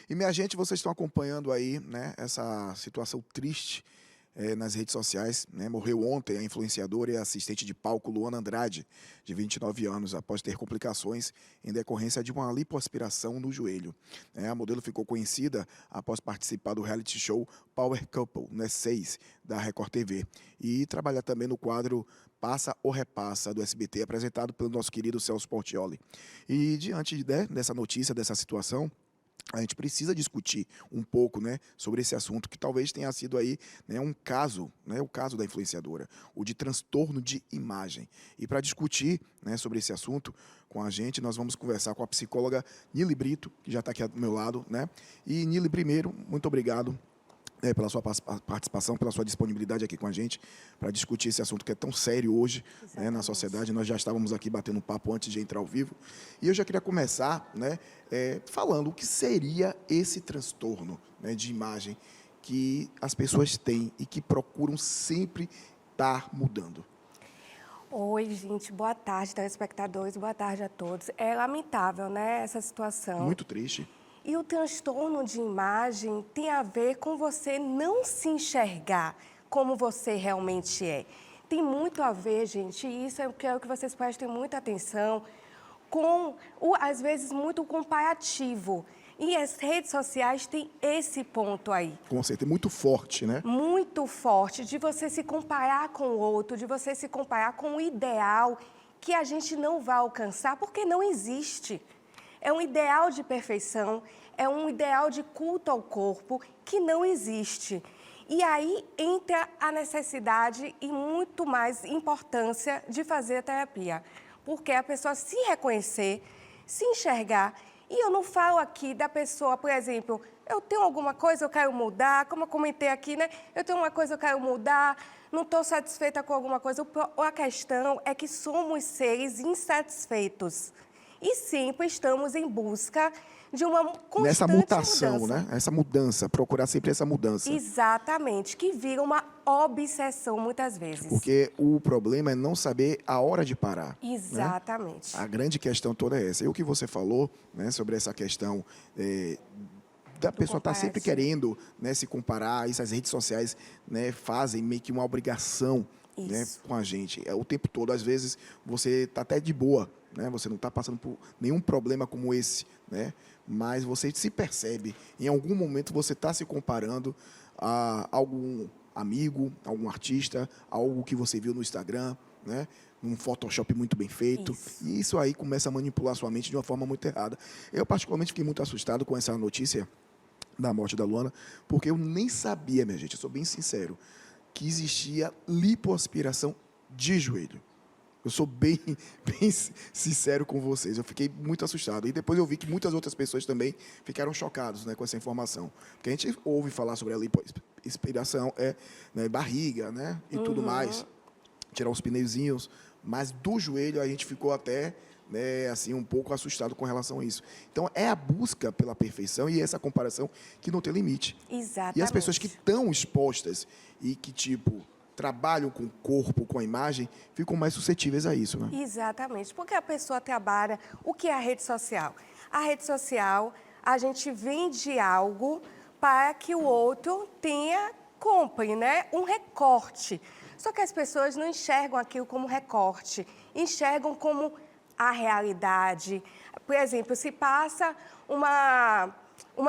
E, minha gente, vocês estão acompanhando aí, né, essa situação triste nas redes sociais, né? Morreu ontem a influenciadora e assistente de palco Luana Andrade, de 29 anos, após ter complicações em decorrência de uma lipoaspiração no joelho. A modelo ficou conhecida após participar do reality show Power Couple, né, 6, da Record TV, e trabalhar também no quadro Passa ou Repassa, do SBT, apresentado pelo nosso querido Celso Portiolli. E diante dessa notícia, dessa situação, a gente precisa discutir um pouco, né, sobre esse assunto que talvez tenha sido aí, né, um caso, né, o caso da influenciadora, o de transtorno de imagem. E para discutir, né, sobre esse assunto com a gente, nós vamos conversar com a psicóloga Nili Brito, que já está aqui do meu lado, né? E Nili, primeiro, muito obrigado pela sua participação, pela sua disponibilidade aqui com a gente para discutir esse assunto que é tão sério hoje, né, na sociedade. Nós já estávamos aqui batendo um papo antes de entrar ao vivo. E eu já queria começar, né, falando o que seria esse transtorno, né, de imagem que as pessoas têm e que procuram sempre estar mudando. Oi, gente. Boa tarde, telespectadores. Boa tarde a todos. É lamentável, né, essa situação. Muito triste. E o transtorno de imagem tem a ver com você não se enxergar como você realmente é. Tem muito a ver, gente, e isso é o que vocês prestem muita atenção, com, às vezes, muito comparativo. E as redes sociais têm esse ponto aí. Com certeza, muito forte, né? Muito forte, de você se comparar com o outro, de você se comparar com o ideal que a gente não vai alcançar, porque não existe. É um ideal de perfeição, é um ideal de culto ao corpo que não existe. E aí entra a necessidade e muito mais importância de fazer a terapia. Porque a pessoa se reconhecer, se enxergar. E eu não falo aqui da pessoa, por exemplo, eu tenho alguma coisa, eu quero mudar, como eu comentei aqui, né? Eu tenho uma coisa, eu quero mudar, não estou satisfeita com alguma coisa. A questão é que somos seres insatisfeitos. E sempre estamos em busca de uma constante nessa mutação, mudança. né? Essa mudança, procurar sempre essa mudança. Exatamente, que vira uma obsessão muitas vezes. Porque o problema é não saber a hora de parar. Exatamente. Né? A grande questão toda é essa. E o que você falou, né, sobre essa questão da pessoa estar sempre querendo, né, se comparar, essas redes sociais, né, fazem meio que uma obrigação, né, com a gente. O tempo todo, às vezes, você está até de boa, né? Você não está passando por nenhum problema como esse, né? Mas você se percebe, em algum momento você está se comparando a algum amigo, algum artista, algo que você viu no Instagram, né? Um Photoshop muito bem feito. Isso. E isso aí começa a manipular sua mente de uma forma muito errada. Eu, particularmente, fiquei muito assustado com essa notícia da morte da Luana, porque eu nem sabia, minha gente, eu sou bem sincero, que existia lipoaspiração de joelho. Eu sou bem sincero com vocês. Eu fiquei muito assustado. E depois eu vi que muitas outras pessoas também ficaram chocadas, né, com essa informação. Porque a gente ouve falar sobre a lipoaspiração, né, barriga, né, e tudo mais, tirar os pneuzinhos, mas do joelho a gente ficou até, né, assim, um pouco assustado com relação a isso. Então, é a busca pela perfeição e essa comparação que não tem limite. Exatamente. E as pessoas que estão expostas e que, tipo, trabalham com o corpo, com a imagem, ficam mais suscetíveis a isso, né? Exatamente, porque a pessoa trabalha... O que é a rede social? A rede social, a gente vende algo para que o outro compre, né? Um recorte. Só que as pessoas não enxergam aquilo como recorte, enxergam como a realidade. Por exemplo, se passa uma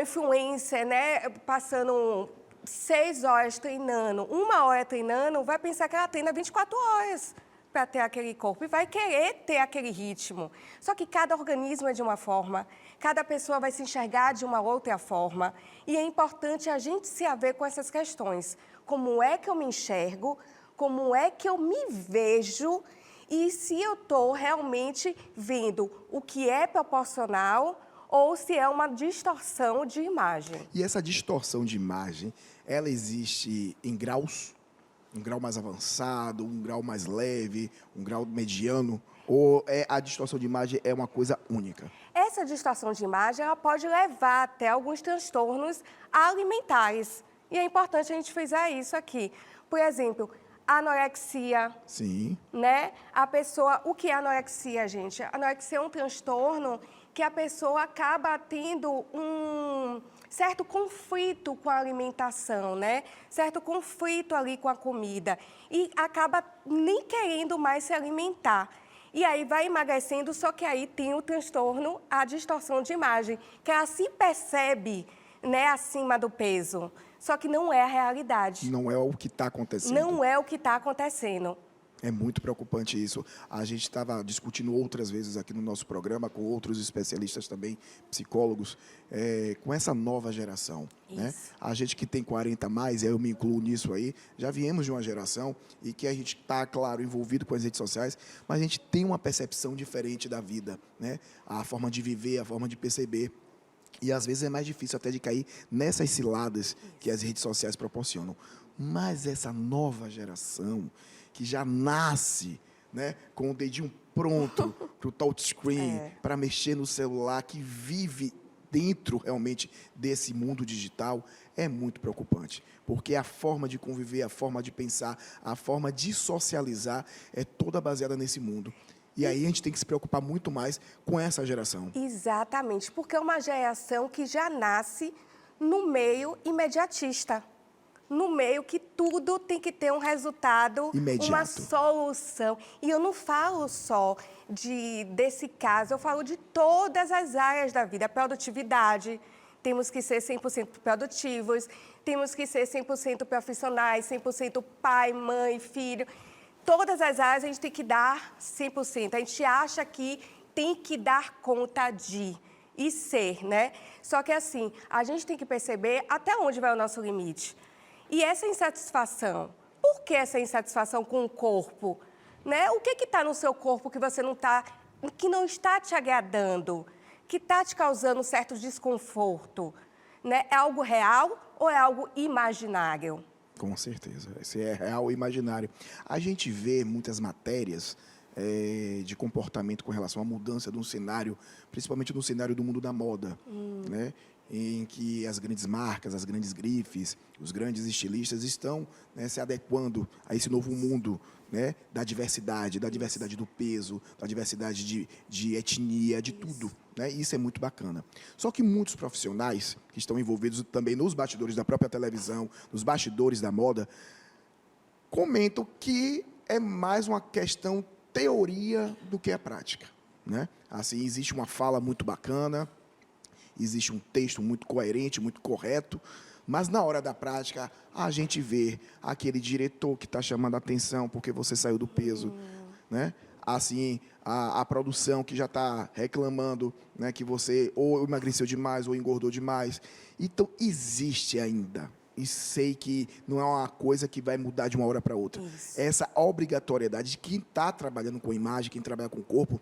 influencer, né, passando 6 horas treinando, 1 hora treinando, vai pensar que ela treina 24 horas para ter aquele corpo e vai querer ter aquele ritmo. Só que cada organismo é de uma forma, cada pessoa vai se enxergar de uma outra forma. E é importante a gente se haver com essas questões. Como é que eu me enxergo? Como é que eu me vejo? E se eu estou realmente vendo o que é proporcional ou se é uma distorção de imagem. E essa distorção de imagem, ela existe em graus? Um grau mais avançado, um grau mais leve, um grau mediano? Ou a distorção de imagem é uma coisa única? Essa distorção de imagem ela pode levar até alguns transtornos alimentares. E é importante a gente frisar isso aqui. Por exemplo, anorexia. Sim. Né? A pessoa... O que é anorexia, gente? Anorexia é um transtorno que a pessoa acaba tendo certo conflito com a alimentação, né? Certo conflito ali com a comida e acaba nem querendo mais se alimentar. E aí vai emagrecendo, só que aí tem o transtorno, a distorção de imagem, que ela se percebe, né, acima do peso, só que não é a realidade. Não é o que está acontecendo. Não é o que está acontecendo. É muito preocupante isso. A gente estava discutindo outras vezes aqui no nosso programa, com outros especialistas também, psicólogos, com essa nova geração. Né? A gente que tem 40 a mais, eu me incluo nisso aí, já viemos de uma geração e que a gente está, claro, envolvido com as redes sociais, mas a gente tem uma percepção diferente da vida, né? A forma de viver, a forma de perceber. E, às vezes, é mais difícil até de cair nessas ciladas que as redes sociais proporcionam. Mas essa nova geração, que já nasce, né, com o dedinho pronto para o touchscreen, para mexer no celular, que vive dentro, realmente, desse mundo digital, é muito preocupante. Porque a forma de conviver, a forma de pensar, a forma de socializar é toda baseada nesse mundo. E aí a gente tem que se preocupar muito mais com essa geração. Exatamente, porque é uma geração que já nasce no meio imediatista. No meio que tudo tem que ter um resultado, imediato. Uma solução. E eu não falo só desse caso, eu falo de todas as áreas da vida. A produtividade, temos que ser 100% produtivos, temos que ser 100% profissionais, 100% pai, mãe, filho. Todas as áreas a gente tem que dar 100%. A gente acha que tem que dar conta de e ser, né? Só que assim, a gente tem que perceber até onde vai o nosso limite. E essa insatisfação, por que essa insatisfação com o corpo? Né? O que está no seu corpo que que não está te agradando, que está te causando um certo desconforto? Né? É algo real ou é algo imaginário? Com certeza, esse é real e imaginário. A gente vê muitas matérias de comportamento com relação à mudança de um cenário, principalmente no cenário do mundo da moda, né? Em que as grandes marcas, as grandes grifes, os grandes estilistas estão, né, se adequando a esse novo mundo, né, da diversidade do peso, da diversidade de etnia, de tudo. Né? E isso é muito bacana. Só que muitos profissionais que estão envolvidos também nos bastidores da própria televisão, nos bastidores da moda, comentam que é mais uma questão teoria do que a prática. Né? Assim, existe uma fala muito bacana, existe um texto muito coerente, muito correto, mas na hora da prática a gente vê aquele diretor que está chamando a atenção porque você saiu do peso, né? Assim, a produção que já está reclamando, né, que você ou emagreceu demais ou engordou demais. Então, existe ainda. E sei que não é uma coisa que vai mudar de uma hora para outra. Isso. Essa obrigatoriedade de quem está trabalhando com imagem, quem trabalha com o corpo,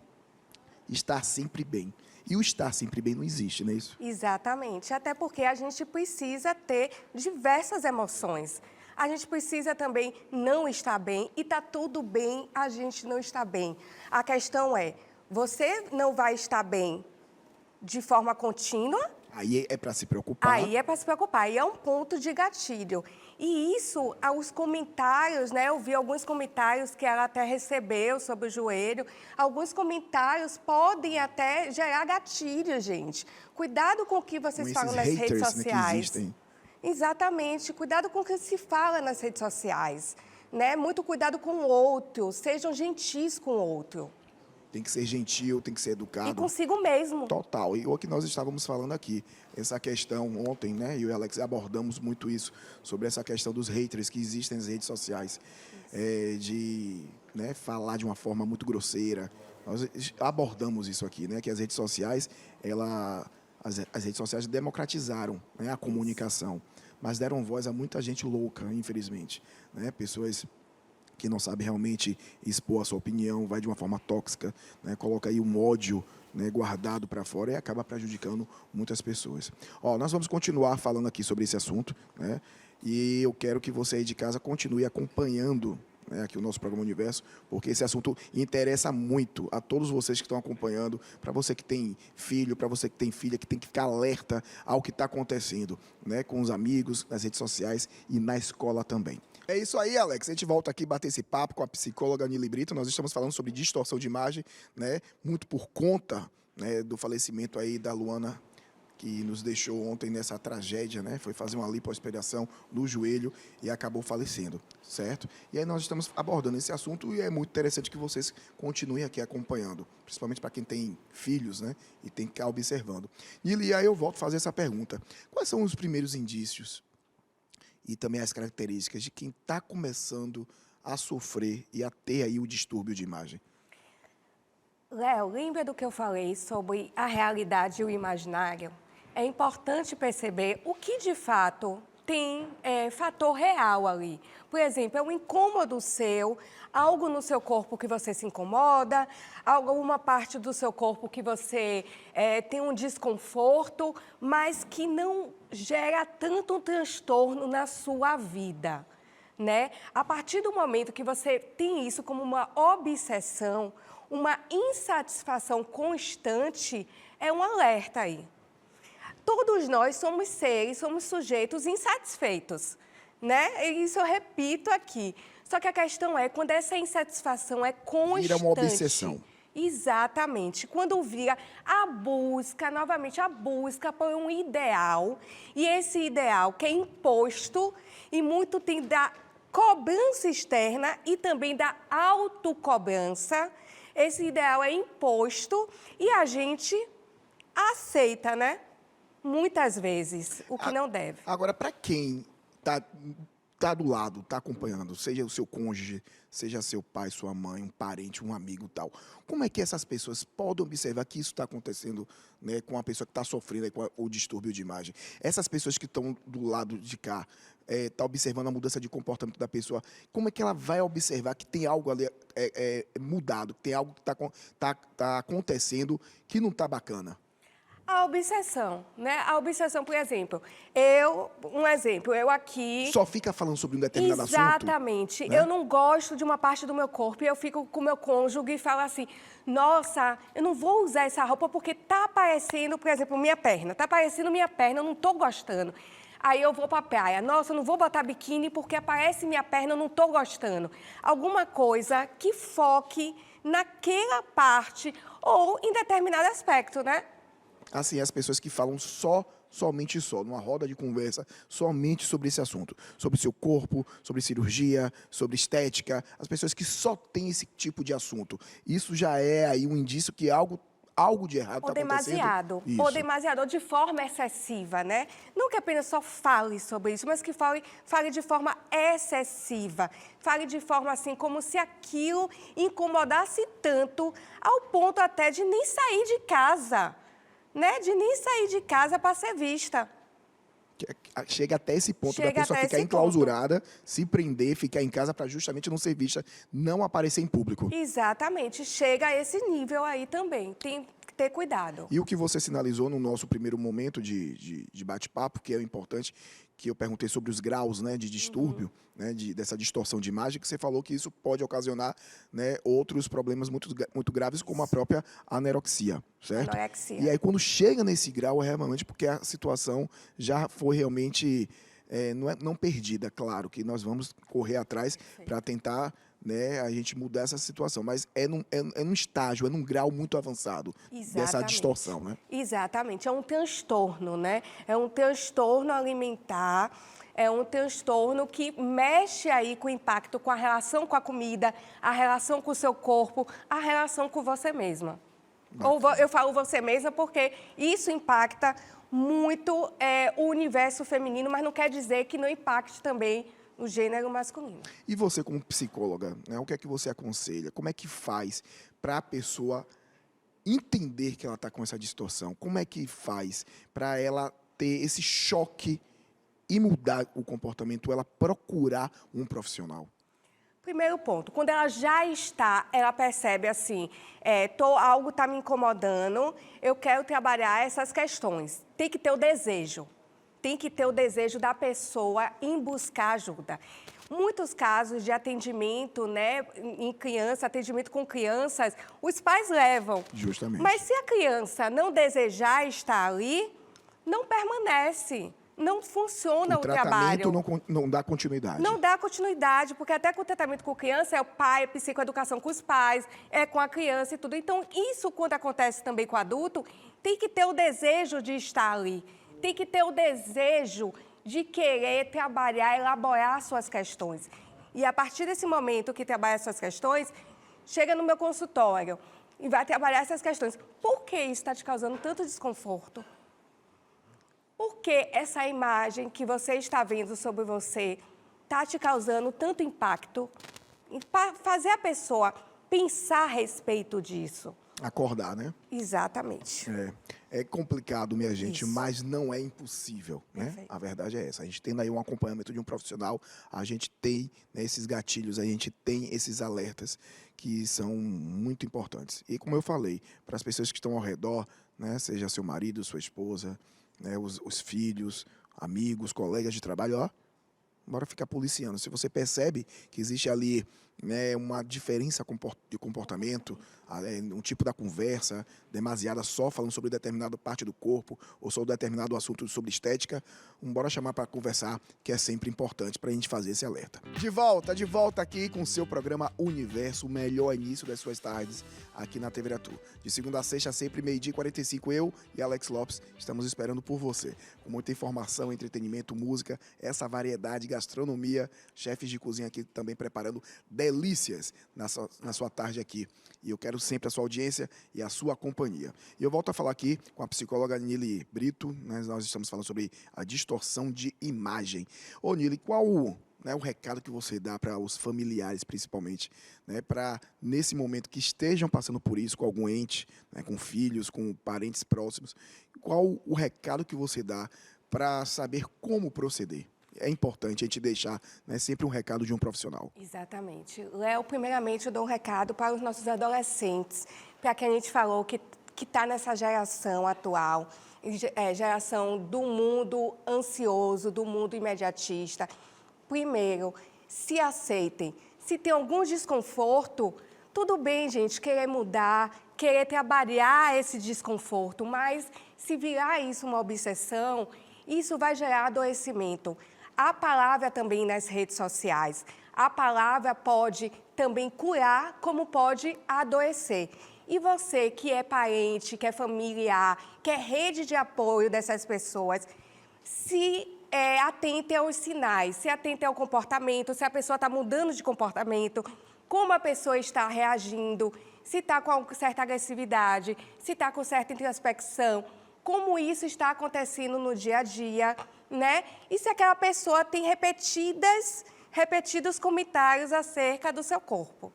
estar sempre bem. E o estar sempre bem não existe, não é isso? Exatamente. Até porque a gente precisa ter diversas emoções. A gente precisa também não estar bem e está tudo bem a gente não estar bem. A questão é, você não vai estar bem de forma contínua. Aí é para se preocupar. Aí é para se preocupar. Aí é um ponto de gatilho. E isso, os comentários, né? Eu vi alguns comentários que ela até recebeu sobre o joelho. Alguns comentários podem até gerar gatilho, gente. Cuidado com o que vocês falam nas redes sociais. Né, que existem. Exatamente. Cuidado com o que se fala nas redes sociais. Né? Muito cuidado com o outro. Sejam gentis com o outro. Tem que ser gentil, tem que ser educado. E consigo mesmo. Total. E o que nós estávamos falando aqui, essa questão ontem, né? Eu e o Alex abordamos muito isso, sobre essa questão dos haters que existem nas redes sociais. De, né, falar de uma forma muito grosseira. Nós abordamos isso aqui, né? Que as redes sociais, as redes sociais democratizaram, né, a comunicação. Mas deram voz a muita gente louca, infelizmente. Né? Pessoas que não sabe realmente expor a sua opinião, vai de uma forma tóxica, né? Coloca aí um ódio, né, guardado para fora e acaba prejudicando muitas pessoas. Ó, nós vamos continuar falando aqui sobre esse assunto, né? E eu quero que você aí de casa continue acompanhando, né, aqui o nosso programa Universo, porque esse assunto interessa muito a todos vocês que estão acompanhando, para você que tem filho, para você que tem filha, que tem que ficar alerta ao que está acontecendo, né, com os amigos, nas redes sociais e na escola também. É isso aí, Alex. A gente volta aqui bater esse papo com a psicóloga Nili Brito. Nós estamos falando sobre distorção de imagem, né? Muito por conta, né, do falecimento aí da Luana, que nos deixou ontem nessa tragédia, né? Foi fazer uma lipoaspiração no joelho e acabou falecendo, certo? E aí nós estamos abordando esse assunto e é muito interessante que vocês continuem aqui acompanhando, principalmente para quem tem filhos, né? E tem que ficar observando. E aí eu volto a fazer essa pergunta. Quais são os primeiros indícios e também as características de quem está começando a sofrer e a ter aí o distúrbio de imagem? Léo, lembra do que eu falei sobre a realidade e o imaginário? É importante perceber o que, de fato, tem fator real ali. Por exemplo, é um incômodo seu, algo no seu corpo que você se incomoda, alguma parte do seu corpo que você tem um desconforto, mas que não gera tanto um transtorno na sua vida, né? A partir do momento que você tem isso como uma obsessão, uma insatisfação constante, é um alerta aí. Todos nós somos seres, somos sujeitos insatisfeitos, né? E isso eu repito aqui. Só que a questão é quando essa insatisfação é constante. Vira uma obsessão. Exatamente. Quando vira a busca, novamente a busca por um ideal, e esse ideal que é imposto, e muito tem da cobrança externa e também da autocobrança. Esse ideal é imposto e a gente aceita, né? Muitas vezes, o que não deve. Agora, para quem tá do lado, está acompanhando, seja o seu cônjuge, seja seu pai, sua mãe, um parente, um amigo tal, como é que essas pessoas podem observar que isso está acontecendo, né, com a pessoa que está sofrendo aí com o distúrbio de imagem? Essas pessoas que estão do lado de cá, tá observando a mudança de comportamento da pessoa, como é que ela vai observar que tem algo ali mudado, que tem algo que tá acontecendo que não está bacana? A obsessão, né? A obsessão, por exemplo, eu aqui... Só fica falando sobre um determinado assunto? Exatamente. Né? Eu não gosto de uma parte do meu corpo e eu fico com o meu cônjuge e falo assim, nossa, eu não vou usar essa roupa porque tá aparecendo, por exemplo, minha perna. Tá aparecendo minha perna, eu não tô gostando. Aí eu vou pra praia. Nossa, eu não vou botar biquíni porque aparece minha perna, eu não tô gostando. Alguma coisa que foque naquela parte ou em determinado aspecto, né? Assim, as pessoas que falam somente numa roda de conversa, somente sobre esse assunto. Sobre seu corpo, sobre cirurgia, sobre estética. As pessoas que só têm esse tipo de assunto. Isso já é aí um indício que algo de errado está acontecendo. Ou demasiado, ou de forma excessiva, né? Não que apenas só fale sobre isso, mas que fale de forma excessiva. Fale de forma assim, como se aquilo incomodasse tanto, ao ponto até de nem sair de casa. Né? De nem sair de casa para ser vista. Chega até esse ponto da pessoa ficar enclausurada, se prender, ficar em casa para justamente não ser vista, não aparecer em público. Exatamente. Chega a esse nível aí também. Tem que ter cuidado. E o que você sinalizou no nosso primeiro momento de bate-papo, que é o importante, que eu perguntei sobre os graus, né, de distúrbio, né, dessa distorção de imagem, que você falou que isso pode ocasionar, né, outros problemas muito graves, como a própria anorexia, certo? Anorexia. E aí, quando chega nesse grau, é realmente porque a situação já foi realmente não perdida, claro, que nós vamos correr atrás para tentar, né, a gente mudar essa situação, mas é num estágio, é num grau muito avançado dessa distorção, né? Exatamente, é um transtorno, né? É um transtorno alimentar, é um transtorno que mexe aí com o impacto, com a relação com a comida, a relação com o seu corpo, a relação com você mesma. Ou eu falo você mesma porque isso impacta muito o universo feminino, mas não quer dizer que não impacte também o gênero masculino. E você, como psicóloga, né, o que é que você aconselha? Como é que faz para a pessoa entender que ela está com essa distorção? Como é que faz para ela ter esse choque e mudar o comportamento, ela procurar um profissional? Primeiro ponto, quando ela já está, ela percebe assim, algo está me incomodando, eu quero trabalhar essas questões. Tem que ter o desejo. Tem que ter o desejo da pessoa em buscar ajuda. Muitos casos de atendimento, né, em criança, atendimento com crianças, os pais levam. Justamente. Mas se a criança não desejar estar ali, não permanece. Não funciona o trabalho. O tratamento não dá continuidade. Não dá continuidade, porque até com o tratamento com criança é o pai, é psicoeducação com os pais, é com a criança e tudo. Então, isso quando acontece também com o adulto, tem que ter o desejo de estar ali, tem que ter o desejo de querer trabalhar, elaborar suas questões. E a partir desse momento que trabalha suas questões, chega no meu consultório e vai trabalhar essas questões. Por que isso está te causando tanto desconforto? Por que essa imagem que você está vendo sobre você está te causando tanto impacto? Para fazer a pessoa pensar a respeito disso. Acordar, né? Exatamente. É complicado, minha gente, Isso. mas não é impossível, né? Perfeito. A verdade é essa. A gente tendo aí um acompanhamento de um profissional, a gente tem, né, esses gatilhos, a gente tem esses alertas que são muito importantes. E como eu falei, para as pessoas que estão ao redor, né, seja seu marido, sua esposa, né, os filhos, amigos, colegas de trabalho, ó, bora ficar policiando. Se você percebe que existe ali, né, uma diferença de comportamento, um tipo da conversa demasiada só falando sobre determinada parte do corpo ou sobre determinado assunto sobre estética, bora chamar para conversar, que é sempre importante para a gente fazer esse alerta. De volta aqui com o seu programa Universo, o melhor início das suas tardes aqui na TV Aratu. De segunda a sexta, sempre 12h45, eu e Alex Lopes estamos esperando por você. Com muita informação, entretenimento, música, essa variedade, gastronomia, chefes de cozinha aqui também preparando delícias na sua tarde aqui. E eu quero sempre a sua audiência e a sua companhia. E eu volto a falar aqui com a psicóloga Nili Brito, né? Nós estamos falando sobre a distorção de imagem. Ô Nili, qual o recado que você dá para os familiares, principalmente, né, para nesse momento que estejam passando por isso, com algum ente, né, com filhos, com parentes próximos, qual o recado que você dá para saber como proceder? É importante a gente deixar, né, sempre um recado de um profissional. Exatamente. Léo, primeiramente, eu dou um recado para os nossos adolescentes, para quem a gente falou que está nessa geração atual, geração do mundo ansioso, do mundo imediatista. Primeiro, se aceitem. Se tem algum desconforto, tudo bem, gente, querer mudar, querer trabalhar esse desconforto, mas se virar isso uma obsessão, isso vai gerar adoecimento. A palavra também nas redes sociais. A palavra pode também curar, como pode adoecer. E você que é parente, que é familiar, que é rede de apoio dessas pessoas, se atente aos sinais, se atente ao comportamento, se a pessoa está mudando de comportamento, como a pessoa está reagindo, se está com certa agressividade, se está com certa introspecção, como isso está acontecendo no dia a dia, né? E se aquela pessoa tem repetidos comentários acerca do seu corpo.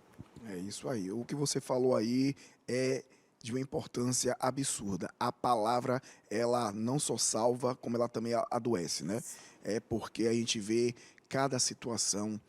É isso aí. O que você falou aí é de uma importância absurda. A palavra, ela não só salva, como ela também adoece, né? É porque a gente vê cada situação,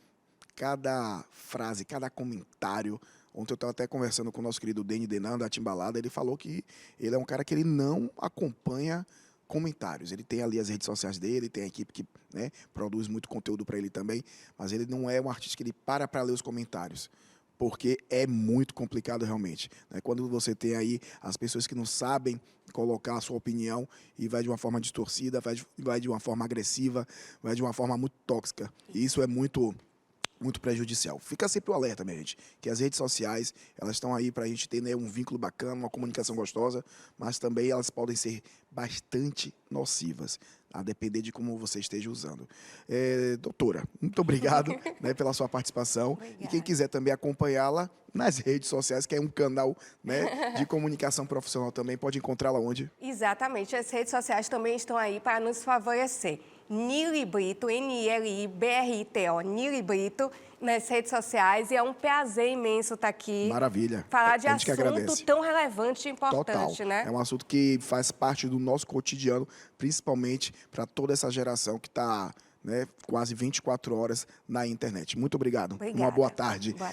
cada frase, cada comentário. Ontem eu estava até conversando com o nosso querido Deni Denan, da Timbalada, ele falou que ele é um cara que ele não acompanha comentários. Ele tem ali as redes sociais dele, tem a equipe que, né, produz muito conteúdo para ele também, mas ele não é um artista que ele para ler os comentários, porque é muito complicado realmente, né? Quando você tem aí as pessoas que não sabem colocar a sua opinião e vai de uma forma distorcida, vai de uma forma agressiva, vai de uma forma muito tóxica. E isso é muito prejudicial. Fica sempre o alerta, minha gente, que as redes sociais, elas estão aí para a gente ter, né, um vínculo bacana, uma comunicação gostosa, mas também elas podem ser bastante nocivas, a depender de como você esteja usando. Doutora, muito obrigado né, pela sua participação. Obrigada. E quem quiser também acompanhá-la nas redes sociais, que é um canal, né, de comunicação profissional também, pode encontrá-la onde? Exatamente. As redes sociais também estão aí para nos favorecer. Nili Brito, Nilibrito, Nili Brito, nas redes sociais. E é um prazer imenso estar aqui. Maravilha. Falar de A gente que assunto agradece. tão relevante e importante, Total. né? É um assunto que faz parte do nosso cotidiano, principalmente para toda essa geração que está, né, quase 24 horas na internet. Muito obrigado. Obrigada. Uma boa tarde. Boa